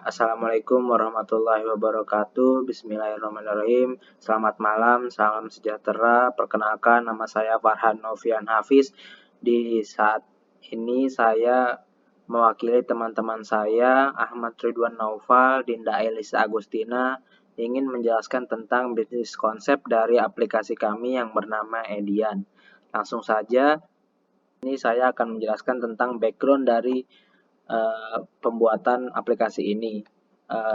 Assalamualaikum warahmatullahi wabarakatuh. Bismillahirrahmanirrahim. Selamat malam, salam sejahtera. Perkenalkan, nama saya Farhan Novian Hafiz. Di saat ini saya mewakili teman-teman saya, Ahmad Ridwan Naufal, Dinda Elisa Agustina, ingin menjelaskan tentang bisnis konsep dari aplikasi kami yang bernama Edian. Langsung saja, ini saya akan menjelaskan tentang background dari pembuatan aplikasi ini.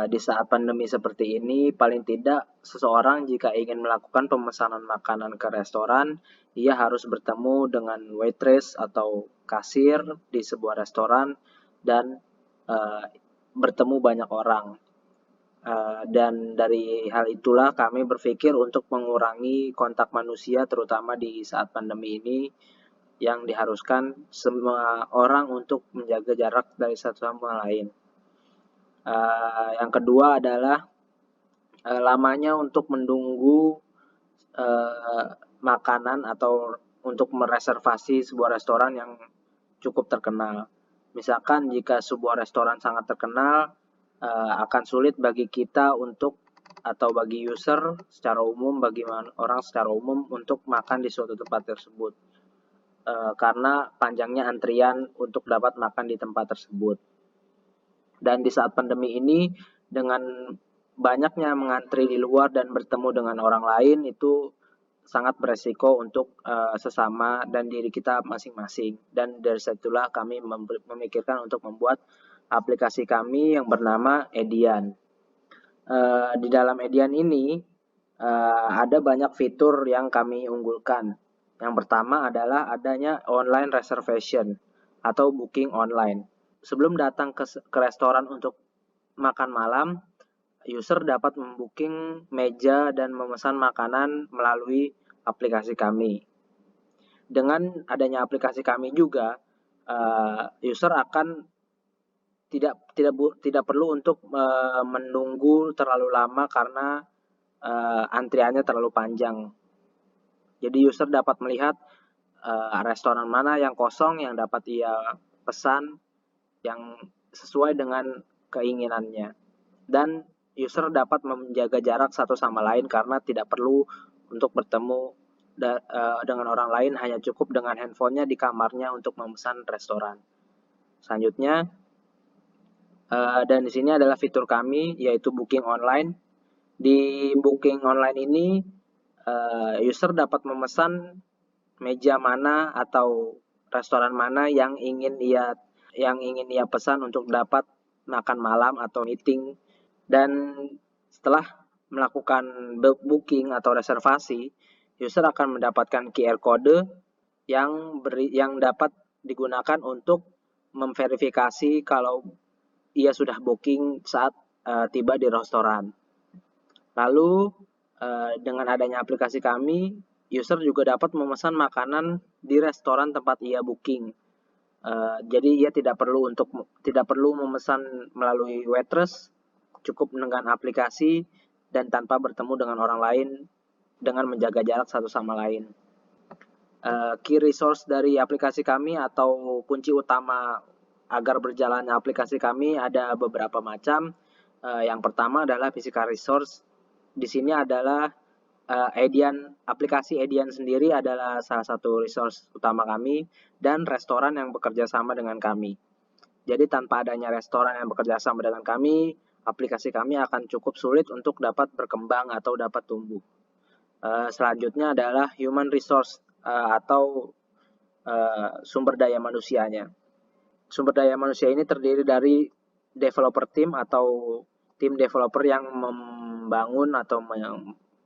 Di saat pandemi seperti ini, paling tidak seseorang jika ingin melakukan pemesanan makanan ke restoran, ia harus bertemu dengan waitress atau kasir di sebuah restoran dan bertemu banyak orang. Dan dari hal itulah kami berpikir untuk mengurangi kontak manusia terutama di saat pandemi ini yang diharuskan semua orang untuk menjaga jarak dari satu sama lain. Yang kedua adalah lamanya untuk menunggu makanan atau untuk mereservasi sebuah restoran yang cukup terkenal. Misalkan jika sebuah restoran sangat terkenal, akan sulit bagi kita untuk atau bagi user secara umum, bagi orang secara umum untuk makan di suatu tempat tersebut. Karena panjangnya antrian untuk dapat makan di tempat tersebut. Dan di saat pandemi ini, dengan banyaknya mengantri di luar dan bertemu dengan orang lain, itu sangat beresiko untuk sesama dan diri kita masing-masing. Dan dari situlah kami memikirkan untuk membuat aplikasi kami yang bernama Edian. Di dalam Edian ini ada banyak fitur yang kami unggulkan. Yang pertama adalah adanya online reservation atau booking online. Sebelum datang ke restoran untuk makan malam, user dapat membooking meja dan memesan makanan melalui aplikasi kami. Dengan adanya aplikasi kami juga, user akan tidak perlu untuk menunggu terlalu lama karena antriannya terlalu panjang. Jadi user dapat melihat restoran mana yang kosong yang dapat ia pesan yang sesuai dengan keinginannya. Dan user dapat menjaga jarak satu sama lain karena tidak perlu untuk bertemu dengan orang lain, hanya cukup dengan handphonenya di kamarnya untuk memesan restoran. Selanjutnya, dan di sini adalah fitur kami yaitu booking online. Di booking online ini user dapat memesan meja mana atau restoran mana yang ingin ia pesan untuk dapat makan malam atau meeting. Dan setelah melakukan booking atau reservasi, user akan mendapatkan QR code yang dapat digunakan untuk memverifikasi kalau ia sudah booking saat tiba di restoran. Lalu dengan adanya aplikasi kami, user juga dapat memesan makanan di restoran tempat ia booking. Jadi ia tidak perlu memesan melalui waitress, cukup dengan aplikasi dan tanpa bertemu dengan orang lain dengan menjaga jarak satu sama lain. Key resource dari aplikasi kami atau kunci utama agar berjalannya aplikasi kami ada beberapa macam. Yang pertama adalah physical resource. Di sini adalah aplikasi Edian sendiri adalah salah satu resource utama kami dan restoran yang bekerja sama dengan kami. Jadi tanpa adanya restoran yang bekerja sama dengan kami, aplikasi kami akan cukup sulit untuk dapat berkembang atau dapat tumbuh. Selanjutnya adalah human resource atau sumber daya manusianya. Sumber daya manusia ini terdiri dari developer team atau tim developer yang membangun atau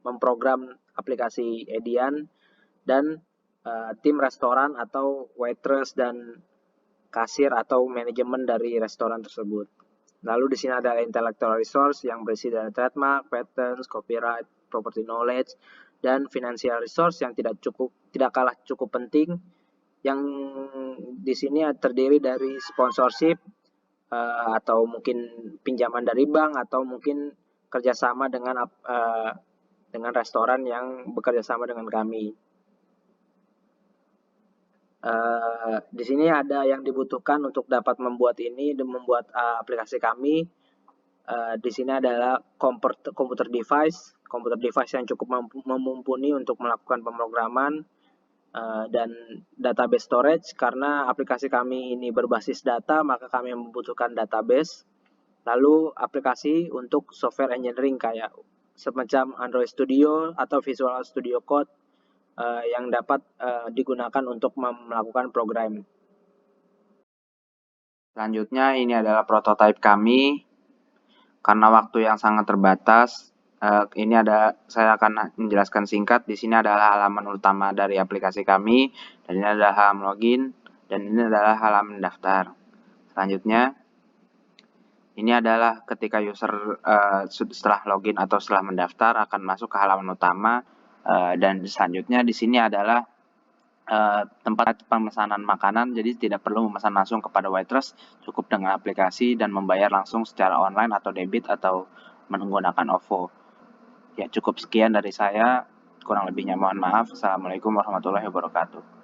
memprogram aplikasi Edian dan tim restoran atau waitress dan kasir atau manajemen dari restoran tersebut. Lalu di sini ada intellectual resource yang berisi dari trademark, patents, copyright, property knowledge, dan financial resource yang tidak kalah cukup penting, yang di sini terdiri dari sponsorship atau mungkin pinjaman dari bank atau mungkin kerjasama dengan restoran yang bekerja sama dengan kami. Di sini ada yang dibutuhkan untuk dapat membuat aplikasi kami. Di sini adalah komputer device yang cukup mumpuni untuk melakukan pemrograman, dan database storage. Karena aplikasi kami ini berbasis data, maka kami membutuhkan database. Lalu aplikasi untuk software engineering kayak semacam Android Studio atau Visual Studio Code yang dapat digunakan untuk melakukan program. Selanjutnya ini adalah prototipe kami. Karena waktu yang sangat terbatas, saya akan menjelaskan singkat. Di sini adalah halaman utama dari aplikasi kami, dan ini adalah halaman login, dan ini adalah halaman daftar. Selanjutnya, ini adalah ketika user setelah login atau setelah mendaftar akan masuk ke halaman utama, dan selanjutnya di sini adalah tempat pemesanan makanan, jadi tidak perlu memesan langsung kepada waitress, cukup dengan aplikasi dan membayar langsung secara online atau debit atau menggunakan OVO. Ya, cukup sekian dari saya, kurang lebihnya mohon maaf. Assalamualaikum warahmatullahi wabarakatuh.